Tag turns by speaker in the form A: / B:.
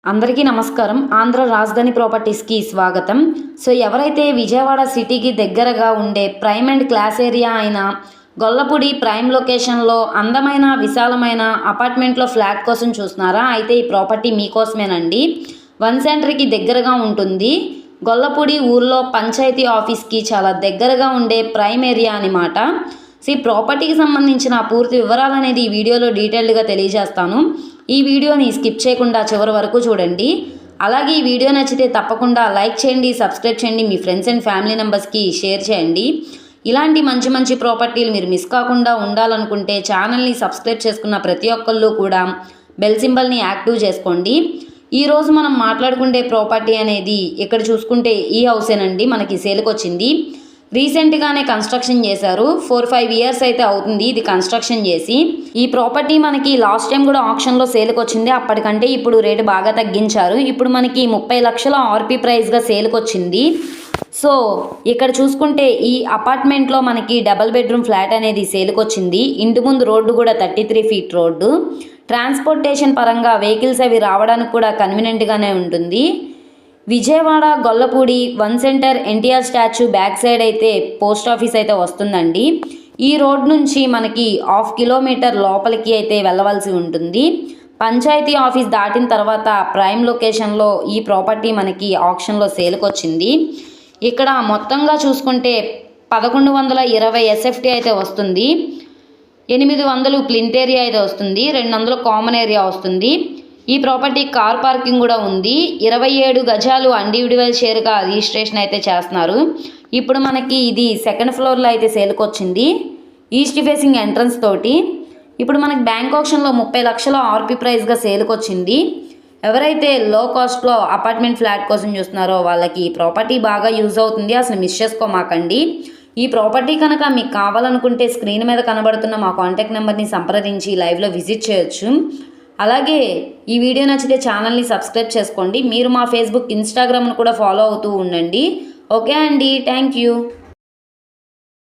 A: అందరికీ నమస్కారం. ఆంధ్ర రాజధాని ప్రాపర్టీస్కి స్వాగతం. ఎవరైతే విజయవాడ సిటీకి దగ్గరగా ఉండే ప్రైమ్ అండ్ క్లాస్ ఏరియా అయిన గొల్లపూడి ప్రైమ్ లొకేషన్లో అందమైన విశాలమైన అపార్ట్మెంట్లో ఫ్లాట్ కోసం చూస్తున్నారా? అయితే ఈ ప్రాపర్టీ మీకోసమేనండి. వన్ సెంటర్కి దగ్గరగా ఉంటుంది. గొల్లపూడి ఊర్లో పంచాయతీ ఆఫీస్కి చాలా దగ్గరగా ఉండే ప్రైమ్ ఏరియా అనమాట. ఈ ప్రాపర్టీకి సంబంధించిన పూర్తి వివరాలు అనేది ఈ వీడియోలో డీటెయిల్డ్గా తెలియజేస్తాను. ఈ వీడియోని స్కిప్ చేయకుండా చివరి వరకు చూడండి. అలాగే ఈ వీడియో నచ్చితే తప్పకుండా లైక్ చేయండి, సబ్స్క్రైబ్ చేయండి, మీ ఫ్రెండ్స్ అండ్ ఫ్యామిలీ మెంబర్స్కి షేర్ చేయండి. ఇలాంటి మంచి మంచి ప్రాపర్టీలు మీరు మిస్ కాకుండా ఉండాలనుకుంటే ఛానల్ని సబ్స్క్రైబ్ చేసుకున్న ప్రతి ఒక్కళ్ళు కూడా బెల్ సింబల్ని యాక్టివ్ చేసుకోండి. ఈరోజు మనం మాట్లాడుకునే ప్రాపర్టీ అనేది ఇక్కడ చూసుకుంటే ఈ హౌసేనండి. మనకి సేల్కి వచ్చింది. రీసెంట్గానే కన్స్ట్రక్షన్ చేశారు. 4-5 ఇయర్స్ అయితే అవుతుంది ఇది కన్స్ట్రక్షన్ చేసి. ఈ ప్రాపర్టీ మనకి లాస్ట్ టైం కూడా ఆప్షన్లో సేల్కి వచ్చింది. అప్పటికంటే ఇప్పుడు రేటు బాగా తగ్గించారు. ఇప్పుడు మనకి 30 లక్షల ఆర్పీ ప్రైస్గా సేల్కి వచ్చింది. ఇక్కడ చూసుకుంటే ఈ అపార్ట్మెంట్లో మనకి డబల్ బెడ్రూమ్ ఫ్లాట్ అనేది సేల్కి వచ్చింది. ఇంటి ముందు రోడ్డు కూడా 33 ఫీట్ రోడ్డు. ట్రాన్స్పోర్టేషన్ పరంగా వెహికల్స్ అవి రావడానికి కూడా కన్వీనియంట్గానే ఉంటుంది. Vijayawada Gollapudi one centre NTR statue back side అయితే పోస్ట్ ఆఫీస్ అయితే వస్తుందండి. ఈ రోడ్ నుంచి మనకి 1/2 కిలోమీటర్ లోపలికి అయితే వెళ్ళవలసి ఉంటుంది. పంచాయతీ ఆఫీస్ దాటిన తర్వాత ప్రైమ్ లొకేషన్లో ఈ ప్రాపర్టీ మనకి ఆప్షన్లో సేల్కి వచ్చింది. ఇక్కడ మొత్తంగా చూసుకుంటే 1120 ఎస్ఎఫ్టీ అయితే వస్తుంది. 800 ప్లింత్ ఏరియా అయితే వస్తుంది. 200 కామన్ ఏరియా వస్తుంది. ఈ ప్రాపర్టీ కార్ పార్కింగ్ కూడా ఉంది. 27 గజాలు ఇండివిడ్యువల్ షేర్గా రిజిస్ట్రేషన్ అయితే చేస్తున్నారు. ఇప్పుడు మనకి ఇది సెకండ్ ఫ్లోర్లో అయితే సేల్కి వచ్చింది. ఈస్ట్ ఫేసింగ్ ఎంట్రన్స్ తోటి. ఇప్పుడు మనకి బ్యాంక్ ఆప్షన్లో 30 లక్షల ఆర్పీ ప్రైస్గా సేల్కి వచ్చింది. ఎవరైతే లో కాస్ట్లో అపార్ట్మెంట్ ఫ్లాట్ కోసం చూస్తున్నారో వాళ్ళకి ఈ ప్రాపర్టీ బాగా యూజ్ అవుతుంది. అసలు మిస్ చేసుకోమాకండి. ఈ ప్రాపర్టీ కనుక మీకు కావాలనుకుంటే స్క్రీన్ మీద కనబడుతున్న మా కాంటాక్ట్ నెంబర్ని సంప్రదించి లైవ్లో విజిట్ చేయొచ్చు. అలాగే ఈ వీడియో నచ్చితే ఛానల్ని సబ్స్క్రైబ్ చేసుకోండి. మీరు మా ఫేస్బుక్, ఇన్స్టాగ్రామ్ను కూడా ఫాలో అవుతూ ఉండండి. ఓకే అండి, థ్యాంక్ యూ.